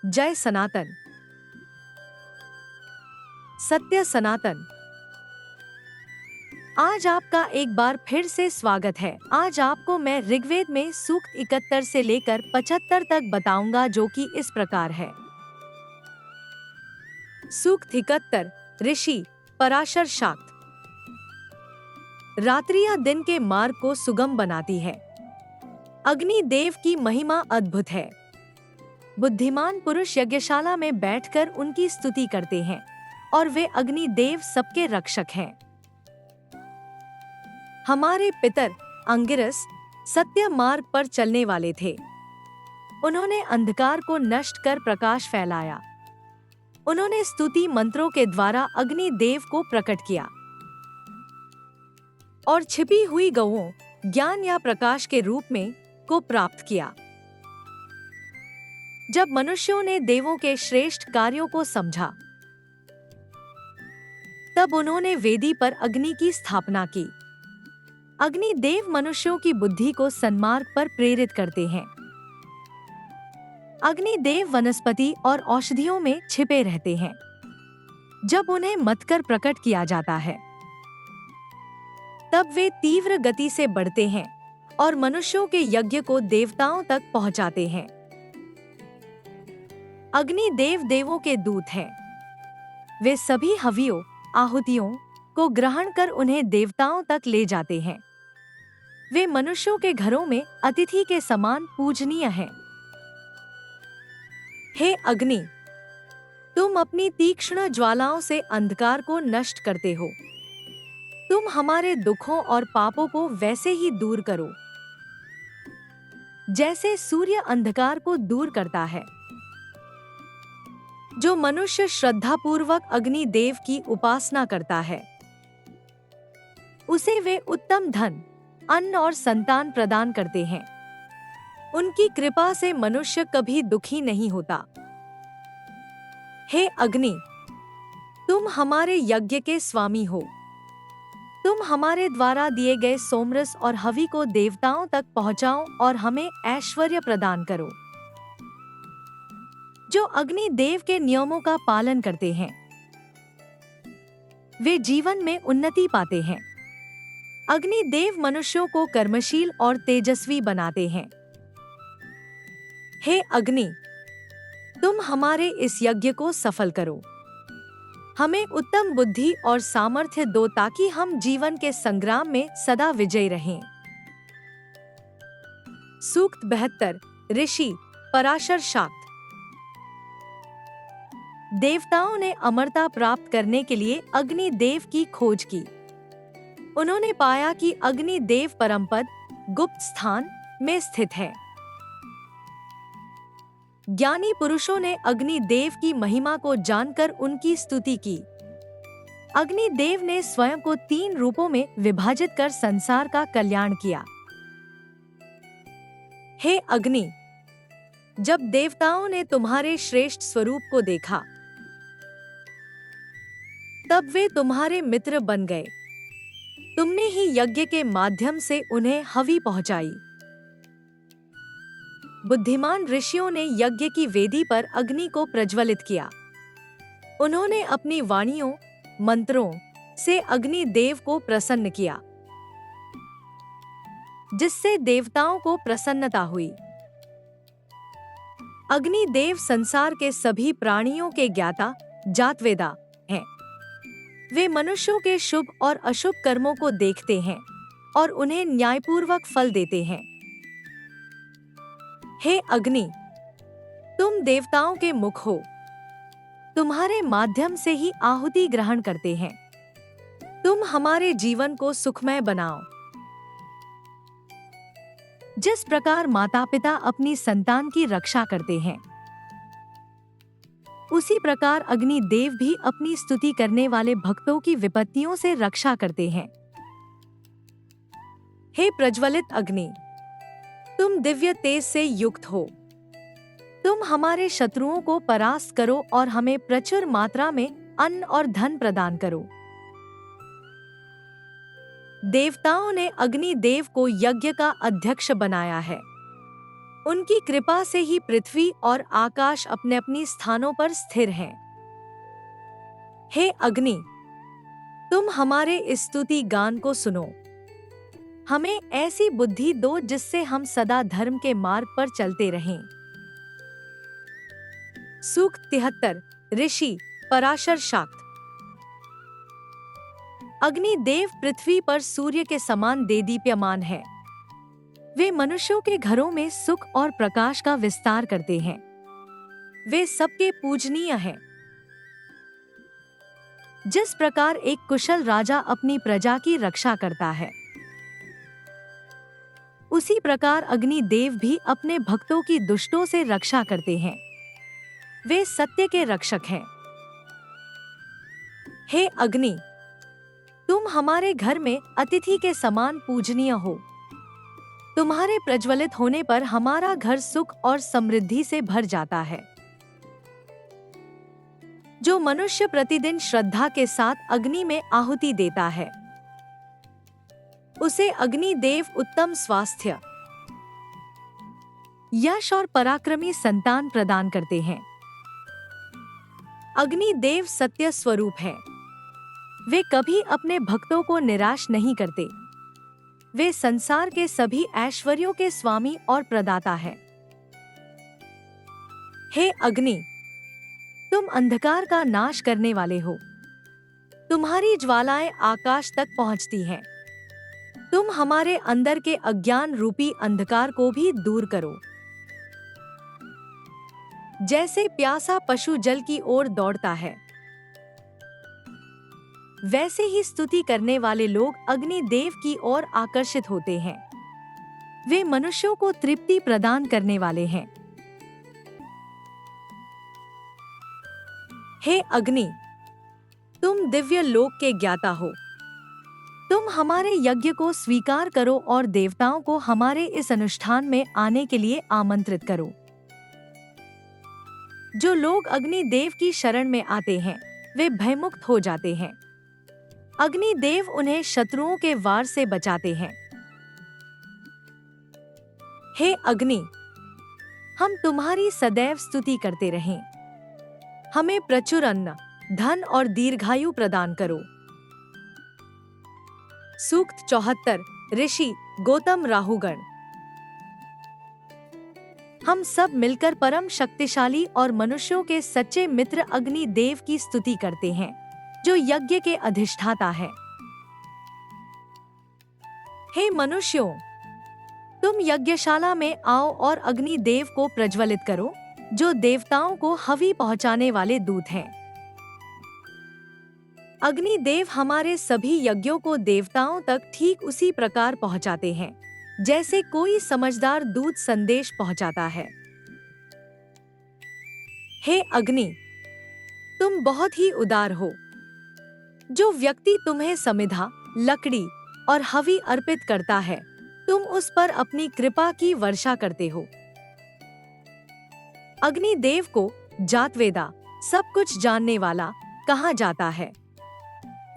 जय सनातन। सत्य सनातन। आज आपका एक बार फिर से स्वागत है। आज आपको मैं ऋग्वेद में सूक्त 71 से लेकर 75 तक बताऊंगा, जो कि इस प्रकार है। सूक्त 71। ऋषि पराशर शाक्त। रात्रियां दिन के मार्ग को सुगम बनाती है। अग्नि देव की महिमा अद्भुत है। बुद्धिमान पुरुष यज्ञशाला में बैठकर उनकी स्तुति करते हैं और वे अग्नि देव सबके रक्षक हैं। हमारे पितर अंगिरस सत्य मार्ग पर चलने वाले थे। उन्होंने अंधकार को नष्ट कर प्रकाश फैलाया। उन्होंने स्तुति मंत्रों के द्वारा अग्नि देव को प्रकट किया और छिपी हुई गौओं, ज्ञान या प्रकाश के रूप में को प्राप्त किया। जब मनुष्यों ने देवों के श्रेष्ठ कार्यों को समझा, तब उन्होंने वेदी पर अग्नि की स्थापना की। अग्नि देव मनुष्यों की बुद्धि को सन्मार्ग पर प्रेरित करते हैं। अग्नि देव वनस्पति और औषधियों में छिपे रहते हैं। जब उन्हें मतकर प्रकट किया जाता है, तब वे तीव्र गति से बढ़ते हैं और मनुष्यों के यज्ञ को देवताओं तक पहुंचाते हैं। अग्नि देव देवों के दूत हैं। वे सभी हवियों, आहुतियों को ग्रहण कर उन्हें देवताओं तक ले जाते हैं। वे मनुष्यों के घरों में अतिथि के समान पूजनीय हैं। हे अग्नि, तुम अपनी तीक्ष्ण ज्वालाओं से अंधकार को नष्ट करते हो। तुम हमारे दुखों और पापों को वैसे ही दूर करो जैसे सूर्य अंधकार को दूर करता है। जो मनुष्य श्रद्धापूर्वक अग्नि देव की उपासना करता है, उसे वे उत्तम धन, अन्न और संतान प्रदान करते हैं। उनकी कृपा से मनुष्य कभी दुखी नहीं होता। हे अग्नि, तुम हमारे यज्ञ के स्वामी हो। तुम हमारे द्वारा दिए गए सोमरस और हवि को देवताओं तक पहुंचाओ और हमें ऐश्वर्य प्रदान करो। जो अग्नि देव के नियमों का पालन करते हैं, वे जीवन में उन्नति पाते हैं। अग्नि देव मनुष्यों को कर्मशील और तेजस्वी बनाते हैं। हे अग्नि, तुम हमारे इस यज्ञ को सफल करो। हमें उत्तम बुद्धि और सामर्थ्य दो ताकि हम जीवन के संग्राम में सदा विजयी रहें। सूक्त 72। ऋषि पराशर शाक्त। देवताओं ने अमरता प्राप्त करने के लिए अग्नि देव की खोज की। उन्होंने पाया कि अग्नि देव परमपद गुप्त स्थान में स्थित है। ज्ञानी पुरुषों ने अग्नि देव की महिमा को जानकर उनकी स्तुति की। अग्नि देव ने स्वयं को 3 रूपों में विभाजित कर संसार का कल्याण किया। हे अग्नि, जब देवताओं ने तुम्हारे श्रेष्ठ स्वरूप को देखा, तब वे तुम्हारे मित्र बन गए। तुमने ही यज्ञ के माध्यम से उन्हें हवि पहुंचाई। बुद्धिमान ऋषियों ने यज्ञ की वेदी पर अग्नि को प्रज्वलित किया। उन्होंने अपनी वाणियों, मंत्रों से अग्नि देव को प्रसन्न किया, जिससे देवताओं को प्रसन्नता हुई। अग्नि देव संसार के सभी प्राणियों के ज्ञाता, जातवेदा हैं। वे मनुष्यों के शुभ और अशुभ कर्मों को देखते हैं और उन्हें न्यायपूर्वक फल देते हैं। हे अग्नि, तुम देवताओं के मुख हो। तुम्हारे माध्यम से ही आहुति ग्रहण करते हैं। तुम हमारे जीवन को सुखमय बनाओ। जिस प्रकार माता पिता अपनी संतान की रक्षा करते हैं, उसी प्रकार अग्नि देव भी अपनी स्तुति करने वाले भक्तों की विपत्तियों से रक्षा करते हैं। हे प्रज्वलित अग्नि, तुम दिव्य तेज से युक्त हो। तुम हमारे शत्रुओं को परास्त करो और हमें प्रचुर मात्रा में अन्न और धन प्रदान करो। देवताओं ने अग्नि देव को यज्ञ का अध्यक्ष बनाया है। उनकी कृपा से ही पृथ्वी और आकाश अपने अपनी स्थानों पर स्थिर हैं। हे अग्नि, तुम हमारे इस स्तुति गान को सुनो। हमें ऐसी बुद्धि दो जिससे हम सदा धर्म के मार्ग पर चलते रहें। सूक्त 73। ऋषि पराशर शाक्त। अग्नि देव पृथ्वी पर सूर्य के समान देदीप्यमान है। वे मनुष्यों के घरों में सुख और प्रकाश का विस्तार करते हैं। वे सबके पूजनीय हैं। जिस प्रकार एक कुशल राजा अपनी प्रजा की रक्षा करता है, उसी प्रकार अग्नि देव भी अपने भक्तों की दुष्टों से रक्षा करते हैं। वे सत्य के रक्षक हैं। हे अग्नि, तुम हमारे घर में अतिथि के समान पूजनीय हो। तुम्हारे प्रज्वलित होने पर हमारा घर सुख और समृद्धि से भर जाता है। जो मनुष्य प्रतिदिन श्रद्धा के साथ अग्नि में आहुति देता है, उसे अग्नि देव उत्तम स्वास्थ्य, यश और पराक्रमी संतान प्रदान करते हैं। अग्नि देव सत्य स्वरूप है। वे कभी अपने भक्तों को निराश नहीं करते। वे संसार के सभी ऐश्वर्यों के स्वामी और प्रदाता है। हे अग्नि, तुम अंधकार का नाश करने वाले हो। तुम्हारी ज्वालाएं आकाश तक पहुंचती हैं। तुम हमारे अंदर के अज्ञान रूपी अंधकार को भी दूर करो। जैसे प्यासा पशु जल की ओर दौड़ता है, वैसे ही स्तुति करने वाले लोग अग्नि देव की ओर आकर्षित होते हैं। वे मनुष्यों को तृप्ति प्रदान करने वाले हैं। हे अग्नि, तुम दिव्य लोक के ज्ञाता हो। तुम हमारे यज्ञ को स्वीकार करो और देवताओं को हमारे इस अनुष्ठान में आने के लिए आमंत्रित करो। जो लोग अग्नि देव की शरण में आते हैं, वे भयमुक्त हो जाते हैं। अग्नि देव उन्हें शत्रुओं के वार से बचाते हैं। हे अग्नि, हम तुम्हारी सदैव स्तुति करते रहें। हमें प्रचुर अन्न, धन और दीर्घायु प्रदान करो। सूक्त 74। ऋषि गौतम राहुगण। हम सब मिलकर परम शक्तिशाली और मनुष्यों के सच्चे मित्र अग्नि देव की स्तुति करते हैं, जो यज्ञ के अधिष्ठाता है। हे मनुष्यों, तुम यज्ञशाला में आओ और अग्नि देव को प्रज्वलित करो, जो देवताओं को हवि पहुंचाने वाले दूत हैं। अग्नि देव हमारे सभी यज्ञों को देवताओं तक ठीक उसी प्रकार पहुंचाते हैं, जैसे कोई समझदार दूत संदेश पहुंचाता है। हे अग्नि, तुम बहुत ही उदार हो। जो व्यक्ति तुम्हें समिधा, लकड़ी और हवि अर्पित करता है, तुम उस पर अपनी कृपा की वर्षा करते हो। अग्नि देव को जातवेदा, सब कुछ जानने वाला, कहा जाता है।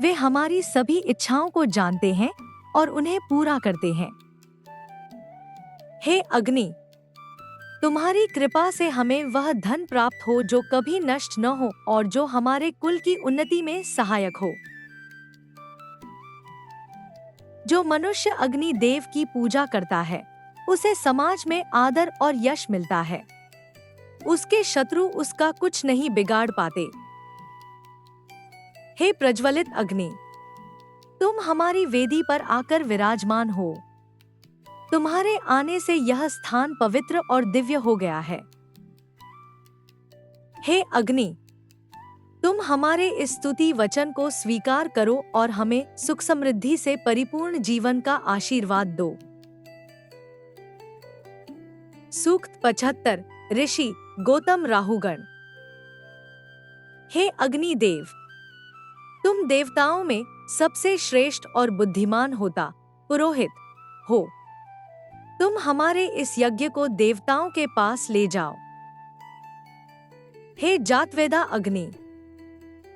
वे हमारी सभी इच्छाओं को जानते हैं और उन्हें पूरा करते हैं। हे अग्नि, तुम्हारी कृपा से हमें वह धन प्राप्त हो जो कभी नष्ट न हो और जो हमारे कुल की उन्नति में सहायक हो। जो मनुष्य अग्नि देव की पूजा करता है, उसे समाज में आदर और यश मिलता है। उसके शत्रु उसका कुछ नहीं बिगाड़ पाते। हे प्रज्वलित अग्नि, तुम हमारी वेदी पर आकर विराजमान हो। तुम्हारे आने से यह स्थान पवित्र और दिव्य हो गया है। हे अग्नि, तुम हमारे इस स्तुति वचन को स्वीकार करो और हमें सुख समृद्धि से परिपूर्ण जीवन का आशीर्वाद दो। सूक्त 75। ऋषि गौतम राहुगण। हे अग्नि देव, तुम देवताओं में सबसे श्रेष्ठ और बुद्धिमान होता पुरोहित हो। तुम हमारे इस यज्ञ को देवताओं के पास ले जाओ। हे जातवेदा अग्नि,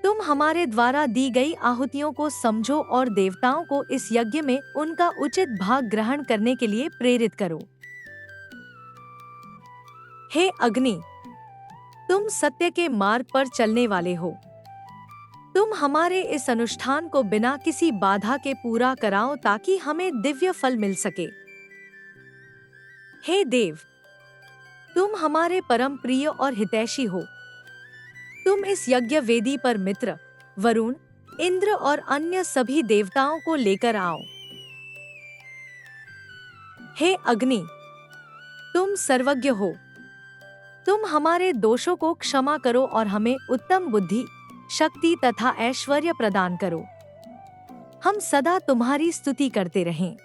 तुम हमारे द्वारा दी गई आहुतियों को समझो और देवताओं को इस यज्ञ में उनका उचित भाग ग्रहण करने के लिए प्रेरित करो। हे अग्नि, तुम सत्य के मार्ग पर चलने वाले हो। तुम हमारे इस अनुष्ठान को बिना किसी बाधा के पूरा कराओ ताकि हमें दिव्य फल मिल सके। हे देव, तुम हमारे परम प्रिय और हितैषी हो। तुम इस यज्ञ वेदी पर मित्र, वरुण, इंद्र और अन्य सभी देवताओं को लेकर आओ। हे अग्नि, तुम सर्वज्ञ हो। तुम हमारे दोषों को क्षमा करो और हमें उत्तम बुद्धि, शक्ति तथा ऐश्वर्य प्रदान करो। हम सदा तुम्हारी स्तुति करते रहें।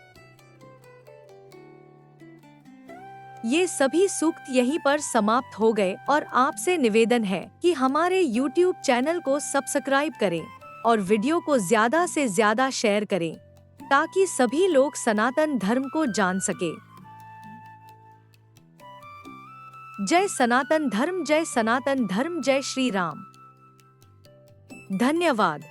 ये सभी सूक्त यहीं पर समाप्त हो गए और आपसे निवेदन है कि हमारे YouTube चैनल को सब्सक्राइब करें और वीडियो को ज्यादा से ज्यादा शेयर करें ताकि सभी लोग सनातन धर्म को जान सके। जय सनातन धर्म, जय सनातन धर्म, जय श्री राम। धन्यवाद।